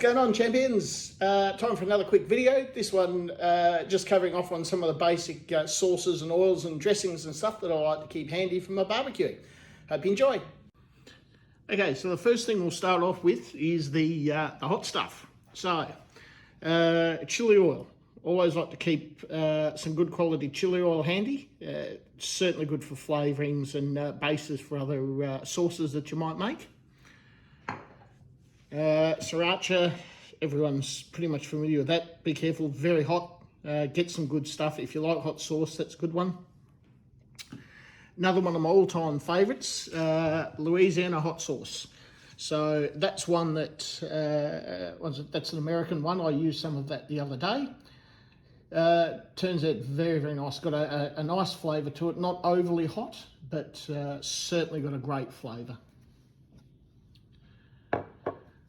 going on, champions? Time for another quick video. This one just covering off on some of the basic sauces and oils and dressings and stuff that I like to keep handy for my barbecuing. Hope you enjoy. Okay, so the first thing we'll start off with is the hot stuff. So, chili oil. Always like to keep some good quality chili oil handy. Certainly good for flavourings and bases for other sauces that you might make. Sriracha, everyone's pretty much familiar with that. Be careful, very hot. Get some good stuff. If you like hot sauce, that's a good one. Another one of my all-time favourites, Louisiana hot sauce. So that's one that, that's an American one. I used some of that the other day. Turns out very, very nice. Got a nice flavour to it. Not overly hot, but certainly got a great flavour.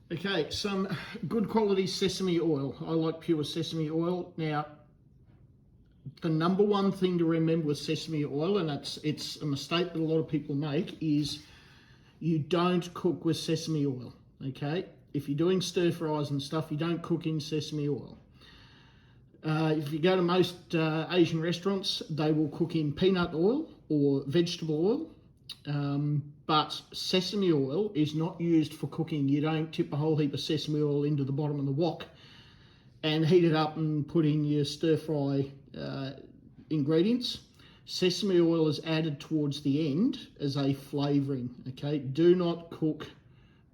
Okay, some good quality sesame oil. I like pure sesame oil. Now, the number one thing to remember with sesame oil, and it's a mistake that a lot of people make, is you don't cook with sesame oil, okay? If you're doing stir fries and stuff, you don't cook in sesame oil. If you go to most Asian restaurants, they will cook in peanut oil or vegetable oil. But sesame oil is not used for cooking. You don't tip a whole heap of sesame oil into the bottom of the wok and heat it up and put in your stir fry ingredients. Sesame oil is added towards the end as a flavouring, okay? Do not cook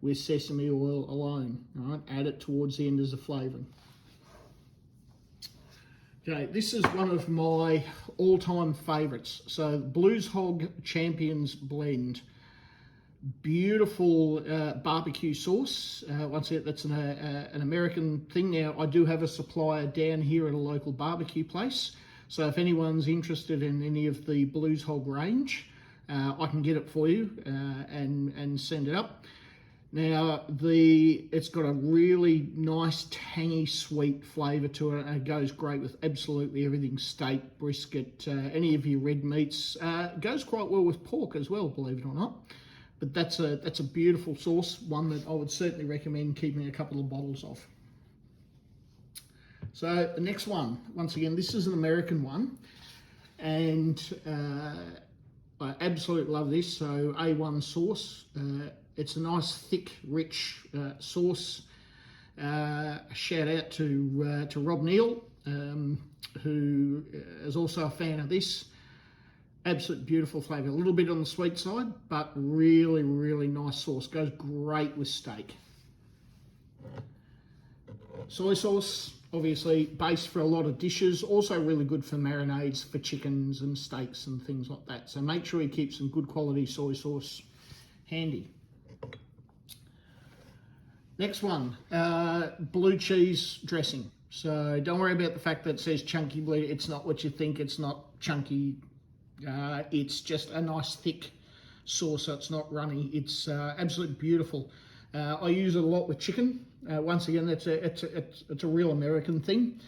with sesame oil alone, all right? Add it towards the end as a flavouring. Okay, this is one of my all-time favourites. So Blues Hog Champions Blend. Beautiful barbecue sauce. Once again, that's an American thing. Now, I do have a supplier down here at a local barbecue place. So if anyone's interested in any of the Blues Hog range, I can get it for you and send it up. Now, it's got a really nice, tangy, sweet flavour to it, and it goes great with absolutely everything: steak, brisket, any of your red meats. Goes quite well with pork as well, believe it or not. But that's a beautiful sauce, one that I would certainly recommend keeping a couple of bottles of. So the next one, once again, this is an American one, and I absolutely love this. So A1 sauce. It's a nice, thick, rich sauce. Shout out to Rob Neal, who is also a fan of this. Absolute beautiful flavour. A little bit on the sweet side, but really, really nice sauce. Goes great with steak. Soy sauce, obviously, base for a lot of dishes. Also really good for marinades for chickens and steaks and things like that. So make sure you keep some good quality soy sauce handy. Next one, blue cheese dressing. So don't worry about the fact that it says chunky blue. It's not what you think. It's not chunky. It's just a nice thick sauce, so it's not runny. It's absolutely beautiful. I use it a lot with chicken. Once again, it's a real American thing.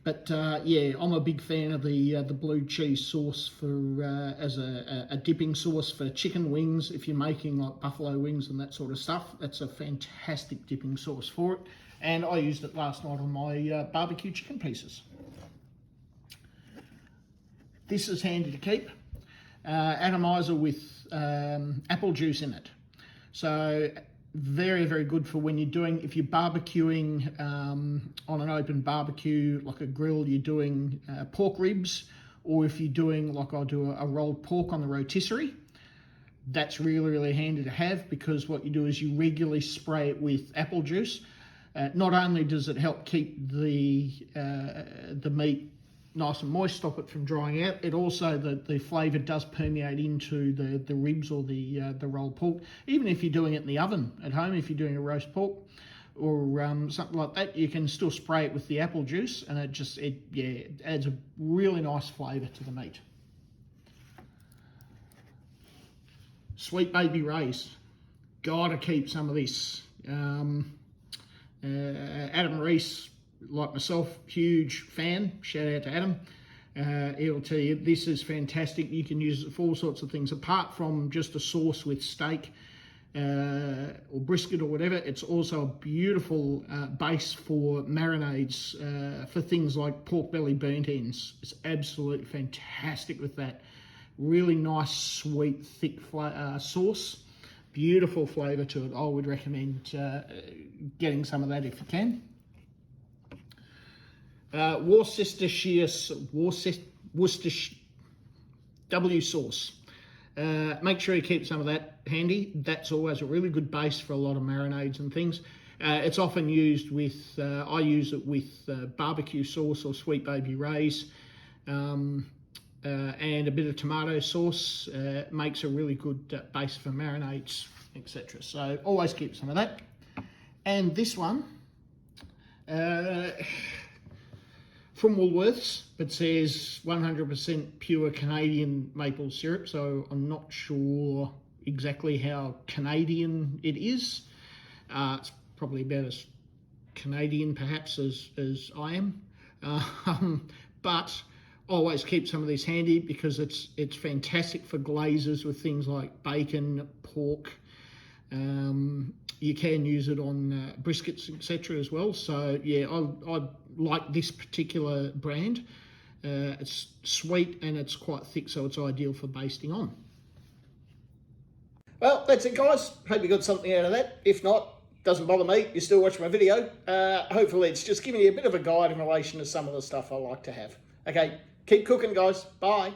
But yeah, I'm a big fan of the blue cheese sauce for as a dipping sauce for chicken wings. If you're making like buffalo wings and that sort of stuff, that's a fantastic dipping sauce for it. And I used it last night on my barbecue chicken pieces. This is handy to keep. Atomizer with apple juice in it. So very, very good for when you're doing, if you're barbecuing on an open barbecue, like a grill, you're doing pork ribs, or if you're doing, like I do, a rolled pork on the rotisserie. That's really, really handy to have, because what you do is you regularly spray it with apple juice. Not only does it help keep the meat nice and moist, stop it from drying out, it also, the flavour does permeate into the ribs or the rolled pork. Even if you're doing it in the oven at home, if you're doing a roast pork or something like that, you can still spray it with the apple juice, and it adds a really nice flavour to the meat. Sweet Baby Ray's, gotta keep some of this. Adam Reese, like myself, huge fan. Shout out to Adam. He'll tell you this is fantastic. You can use it for all sorts of things. Apart from just a sauce with steak, or brisket or whatever. It's also a beautiful base for marinades for things like pork belly burnt ends. It's absolutely fantastic with that. Really nice, sweet, thick sauce. Beautiful flavour to it. I would recommend getting some of that if you can. Worcestershire W sauce. Make sure you keep some of that handy. That's always a really good base for a lot of marinades and things. It's often used with, I use it with barbecue sauce or Sweet Baby Ray's, and a bit of tomato sauce. Makes a really good base for marinades, etc. So always keep some of that. And this one, from Woolworths, but says 100% pure Canadian maple syrup, so I'm not sure exactly how Canadian it is. It's probably about as Canadian perhaps as I am, but always keep some of this handy because it's fantastic for glazes with things like bacon, pork. You can use it on briskets, etc. as well. So yeah, I like this particular brand. It's sweet and it's quite thick, so it's ideal for basting on. Well, that's it, guys. Hope you got something out of that. If not, doesn't bother me. You're still watching my video. Hopefully it's just giving you a bit of a guide in relation to some of the stuff I like to have. Okay, keep cooking, guys. Bye.